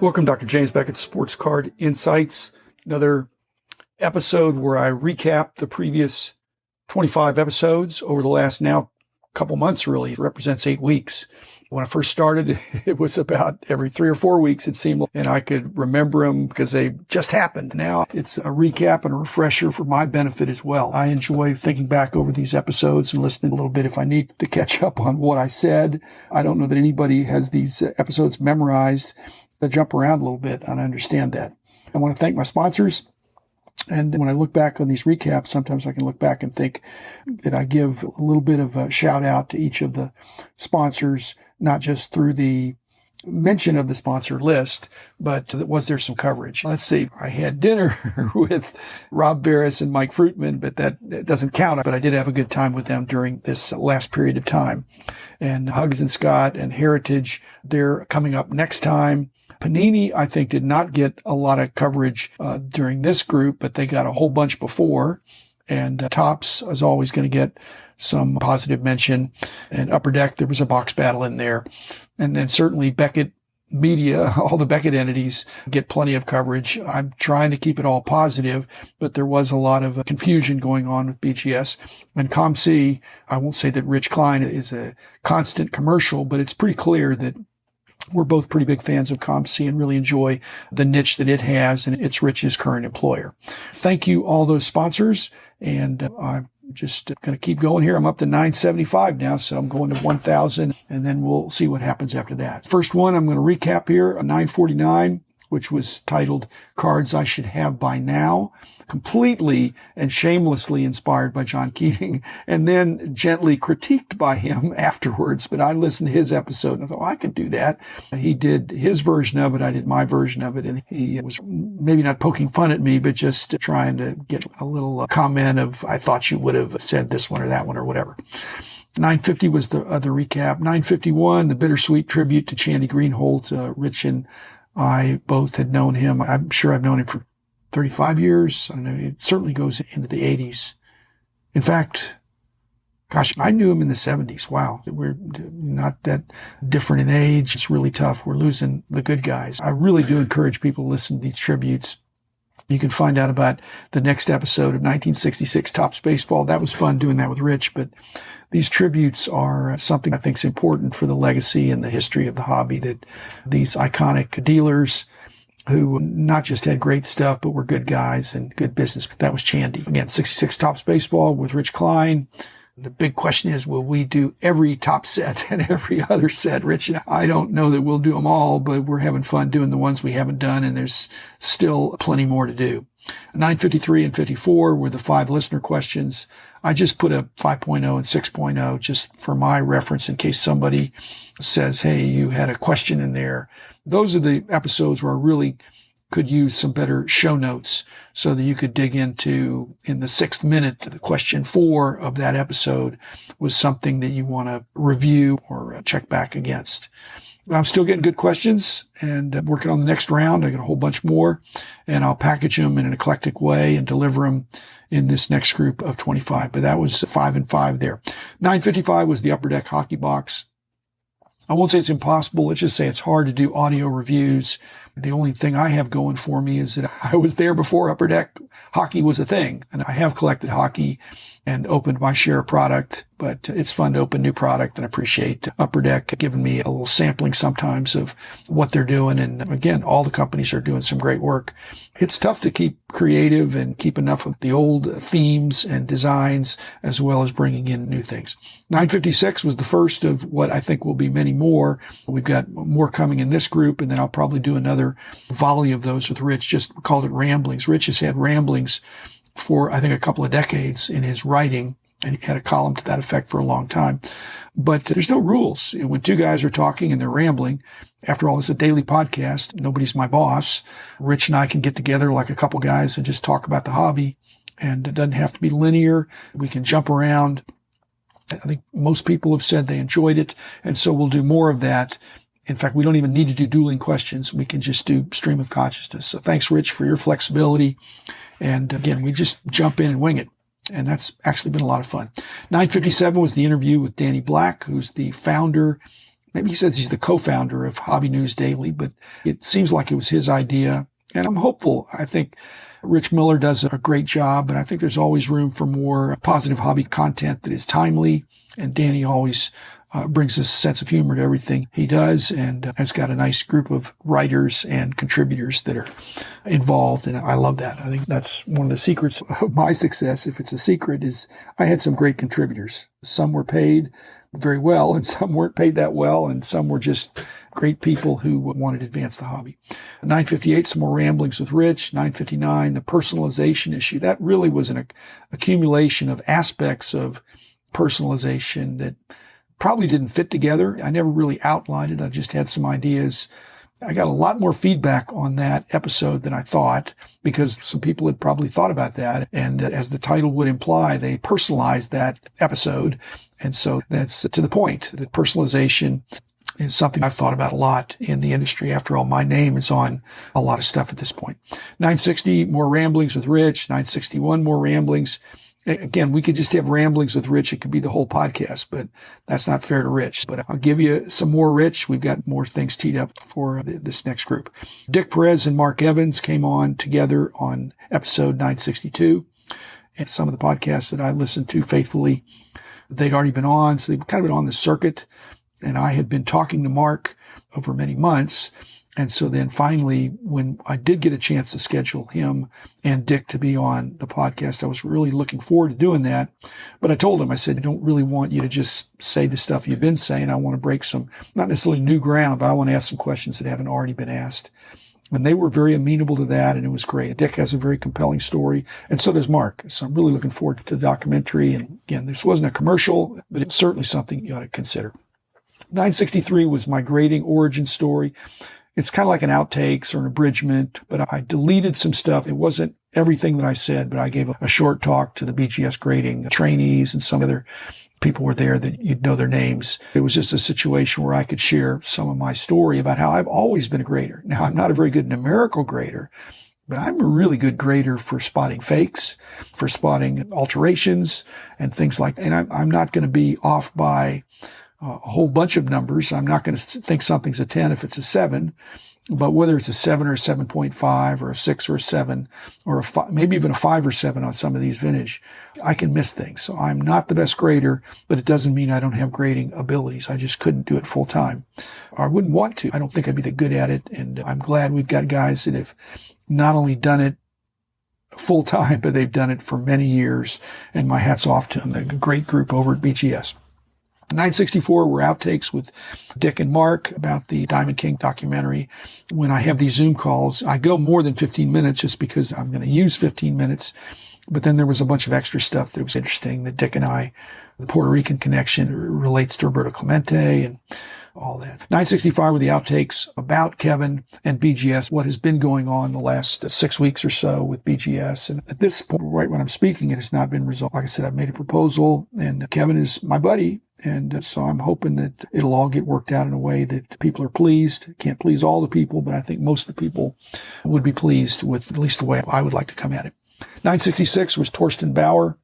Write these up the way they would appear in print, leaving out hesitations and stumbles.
Welcome, Dr. James Beckett, Sports Card Insights. Another episode where I recap the previous 25 episodes over the last now couple months, really. It represents 8 weeks. When I first started, it was about every 3 or 4 weeks, it seemed, and I could remember them because they just happened. Now it's a recap and a refresher for my benefit as well. I enjoy thinking back over these episodes and listening a little bit if I need to catch up on what I said. I don't know that anybody has these episodes memorized. They jump around a little bit, and I understand that. I want to thank my sponsors. And when I look back on these recaps, sometimes I can look back and think that I give a little bit of a shout out to each of the sponsors, not just through the mention of the sponsor list, but was there some coverage? Let's see. I had dinner with Rob Veras and Mike Fruitman, but that doesn't count. But I did have a good time with them during this last period of time. And Hugs and Scott and Heritage, they're coming up next time. Panini, I think, did not get a lot of coverage during this group, but they got a whole bunch before. And Topps is always going to get some positive mention. And Upper Deck, there was a box battle in there. And then certainly Beckett Media, all the Beckett entities get plenty of coverage. I'm trying to keep it all positive, but there was a lot of confusion going on with BGS. And ComC, I won't say that Rich Klein is a constant commercial, but it's pretty clear that we're both pretty big fans of ComC and really enjoy the niche that it has, and it's Rich's current employer. Thank you, all those sponsors, and I'm just going to keep going here. I'm up to 975 now, so I'm going to 1,000, and then we'll see what happens after that. First one, I'm going to recap here, 949, which was titled Cards I Should Have by Now, completely and shamelessly inspired by John Keating, and then gently critiqued by him afterwards. But I listened to his episode and I thought, I could do that. He did his version of it. I did my version of it. And he was maybe not poking fun at me, but just trying to get a little comment of, I thought you would have said this one or that one or whatever. 950 was the other recap. 951, the bittersweet tribute to Chandy Greenholdt. Rich and I both had known him. I'm sure I've known him for 35 years. I don't know. It certainly goes into the 80s. In fact, gosh, I knew him in the 70s. Wow. We're not that different in age. It's really tough. We're losing the good guys. I really do encourage people to listen to these tributes. You can find out about the next episode of 1966 Topps Baseball. That was fun doing that with Rich, but these tributes are something I think is important for the legacy and the history of the hobby, that these iconic dealers who not just had great stuff, but were good guys and good business. That was Chandy. Again, 66 Topps Baseball with Rich Klein. The big question is, will we do every top set and every other set? Rich and I don't know that we'll do them all, but we're having fun doing the ones we haven't done, and there's still plenty more to do. 953 and 54 were the 5 listener questions. I just put a 5.0 and 6.0 just for my reference in case somebody says, hey, you had a question in there. Those are the episodes where I really could use some better show notes so that you could dig into, in the 6th minute, the question 4 of that episode was something that you want to review or check back against. I'm still getting good questions and I'm working on the next round. I got a whole bunch more, and I'll package them in an eclectic way and deliver them in this next group of 25. But that was 5 and 5 there. 955 was the Upper Deck hockey box. I won't say it's impossible. Let's just say it's hard to do audio reviews. The only thing I have going for me is that I was there before Upper Deck hockey was a thing, and I have collected hockey and opened my share of product, but it's fun to open new product, and I appreciate Upper Deck giving me a little sampling sometimes of what they're doing. And again, all the companies are doing some great work. It's tough to keep creative and keep enough of the old themes and designs as well as bringing in new things. 956 was the first of what I think will be many more. We've got more coming in this group, and then I'll probably do another volley of those with Rich. Just called it Ramblings. Rich has had ramblings for, I think, a couple of decades in his writing, and he had a column to that effect for a long time. But there's no rules. When two guys are talking and they're rambling, after all, it's a daily podcast. Nobody's my boss. Rich and I can get together like a couple guys and just talk about the hobby, and it doesn't have to be linear. We can jump around. I think most people have said they enjoyed it, and so we'll do more of that. In fact, we don't even need to do dueling questions. We can just do stream of consciousness. So thanks, Rich, for your flexibility. And again, we just jump in and wing it. And that's actually been a lot of fun. 957 was the interview with Danny Black, who's the founder Maybe he says he's the co-founder of Hobby News Daily, but it seems like it was his idea. And I'm hopeful. I think Rich Miller does a great job, but I think there's always room for more positive hobby content that is timely. And Danny always brings a sense of humor to everything he does, and has got a nice group of writers and contributors that are involved. And I love that. I think that's one of the secrets of my success. If it's a secret, is I had some great contributors. Some were paid very well, and some weren't paid that well, and some were just great people who wanted to advance the hobby. 958, some more ramblings with Rich. 959, the personalization issue. That really was an accumulation of aspects of personalization that probably didn't fit together. I never really outlined it. I just had some ideas. I got a lot more feedback on that episode than I thought, because some people had probably thought about that. And as the title would imply, they personalized that episode. And so that's to the point that personalization is something I've thought about a lot in the industry. After all, my name is on a lot of stuff at this point. 960, more ramblings with Rich. 961, more ramblings. Again, we could just have ramblings with Rich. It could be the whole podcast, but that's not fair to Rich. But I'll give you some more Rich. We've got more things teed up for this next group. Dick Perez and Mark Evans came on together on episode 962. And some of the podcasts that I listened to faithfully, they'd already been on. So they've kind of been on the circuit. And I had been talking to Mark over many months. And so then finally, when I did get a chance to schedule him and Dick to be on the podcast, I was really looking forward to doing that. But I told him, I said, I don't really want you to just say the stuff you've been saying. I want to break some, not necessarily new ground, but I want to ask some questions that haven't already been asked. And they were very amenable to that, and it was great. Dick has a very compelling story, and so does Mark. So I'm really looking forward to the documentary. And again, this wasn't a commercial, but it's certainly something you ought to consider. 963 was my grading origin story. It's kind of like an outtakes or an abridgment, but I deleted some stuff. It wasn't everything that I said, but I gave a short talk to the BGS grading trainees, and some other people were there that you'd know their names. It was just a situation where I could share some of my story about how I've always been a grader. Now, I'm not a very good numerical grader, but I'm a really good grader for spotting fakes, for spotting alterations and things like that. And I'm not going to be off by a whole bunch of numbers. I'm not going to think something's a 10 if it's a 7, but whether it's a 7 or a 7.5 or a 6 or a 7 or a 5, maybe even a 5 or 7 on some of these vintage, I can miss things. So I'm not the best grader, but it doesn't mean I don't have grading abilities. I just couldn't do it full time. Or I wouldn't want to. I don't think I'd be that good at it. And I'm glad we've got guys that have not only done it full time, but they've done it for many years. And my hat's off to them. They're a great group over at BGS. 964 were outtakes with Dick and Mark about the Diamond King documentary. When I have these Zoom calls, I go more than 15 minutes just because I'm going to use 15 minutes. But then there was a bunch of extra stuff that was interesting that Dick and I, the Puerto Rican connection relates to Roberto Clemente and all that. 965 were the outtakes about Kevin and BGS, what has been going on the last 6 weeks or so with BGS. And at this point, right when I'm speaking, it has not been resolved. Like I said, I've made a proposal, and Kevin is my buddy. And so I'm hoping that it'll all get worked out in a way that people are pleased. Can't please all the people, but I think most of the people would be pleased with at least the way I would like to come at it. 966 was Torsten Bauer.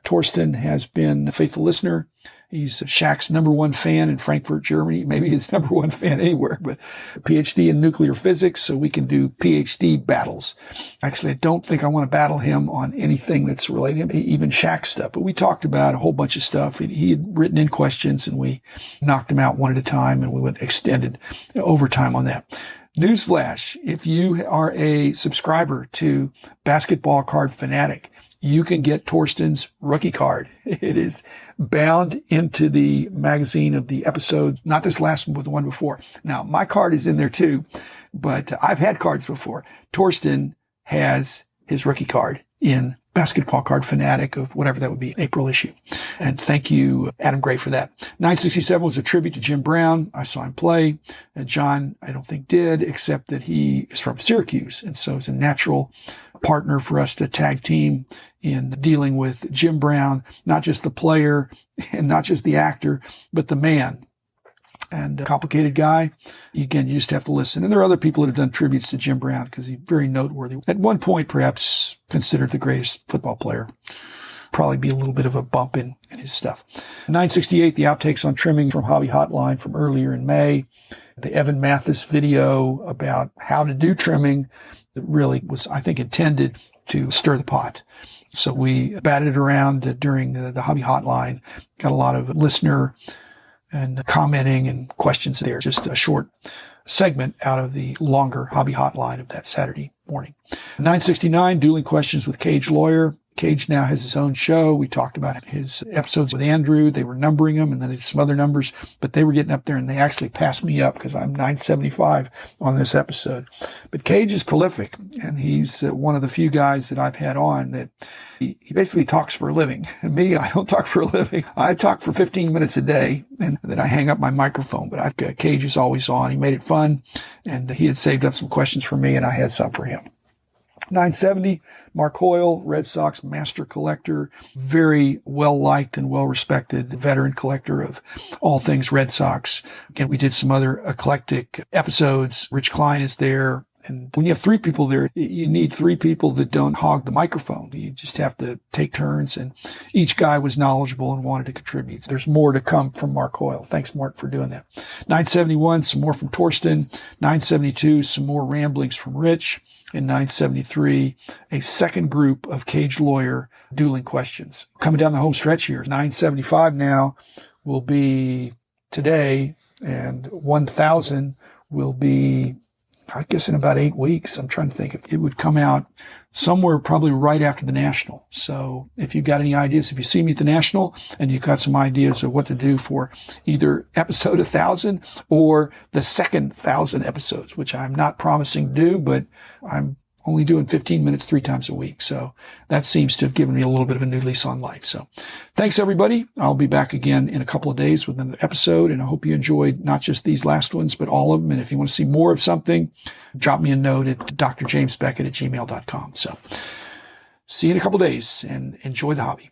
Torsten has been a faithful listener. He's Shaq's #1 fan in Frankfurt, Germany. Maybe his #1 fan anywhere, but a PhD in nuclear physics, so we can do PhD battles. Actually, I don't think I want to battle him on anything that's related to even Shaq stuff, but we talked about a whole bunch of stuff. He had written in questions, and we knocked them out one at a time, and we went extended overtime on that. Newsflash, if you are a subscriber to Basketball Card Fanatic, you can get Torsten's rookie card. It is bound into the magazine of the episode, not this last one, but the one before. Now, my card is in there too, but I've had cards before. Torsten has his rookie card in Basketball Card Fanatic of whatever that would be, April issue. And thank you, Adam Gray, for that. 967 was a tribute to Jim Brown. I saw him play. John, I don't think did, except that he is from Syracuse. And so it's a natural partner for us to tag team in dealing with Jim Brown, not just the player and not just the actor, but the man. And a complicated guy. Again, you just have to listen. And there are other people that have done tributes to Jim Brown because he's very noteworthy. At one point, perhaps considered the greatest football player probably be a little bit of a bump in his stuff. 968, the outtakes on trimming from Hobby Hotline from earlier in May. The Evan Mathis video about how to do trimming that really was, I think, intended to stir the pot. So we batted around during the Hobby Hotline, got a lot of listener and commenting and questions there. Just a short segment out of the longer Hobby Hotline of that Saturday morning. 969, dueling questions with Cage Lawyer. Cage now has his own show. We talked about his episodes with Andrew. They were numbering them, and then they did some other numbers, but they were getting up there, and they actually passed me up because I'm 975 on this episode. But Cage is prolific, and he's one of the few guys that I've had on that he basically talks for a living. And me, I don't talk for a living. I talk for 15 minutes a day, and then I hang up my microphone. But Cage is always on. He made it fun, and he had saved up some questions for me, and I had some for him. 970, Mark Hoyle, Red Sox master collector, very well-liked and well-respected veteran collector of all things Red Sox. Again, we did some other eclectic episodes. Rich Klein is there. And when you have three people there, you need three people that don't hog the microphone. You just have to take turns, and each guy was knowledgeable and wanted to contribute. There's more to come from Mark Hoyle. Thanks, Mark, for doing that. 971, some more from Torsten. 972, some more ramblings from Rich. In 973, a second group of Cage Lawyer dueling questions. Coming down the home stretch here, 975 now will be today, and 1000 will be, I guess, in about 8 weeks. I'm trying to think if it would come out somewhere probably right after the National. So if you've got any ideas, if you see me at the National and you've got some ideas of what to do for either episode 1000 or the second 1000 episodes, which I'm not promising to do, but I'm only doing 15 minutes 3 times a week. So that seems to have given me a little bit of a new lease on life. So thanks, everybody. I'll be back again in a couple of days with another episode, and I hope you enjoyed not just these last ones, but all of them. And if you want to see more of something, drop me a note at doctorjamesbeckett@gmail.com. So see you in a couple of days, and enjoy the hobby.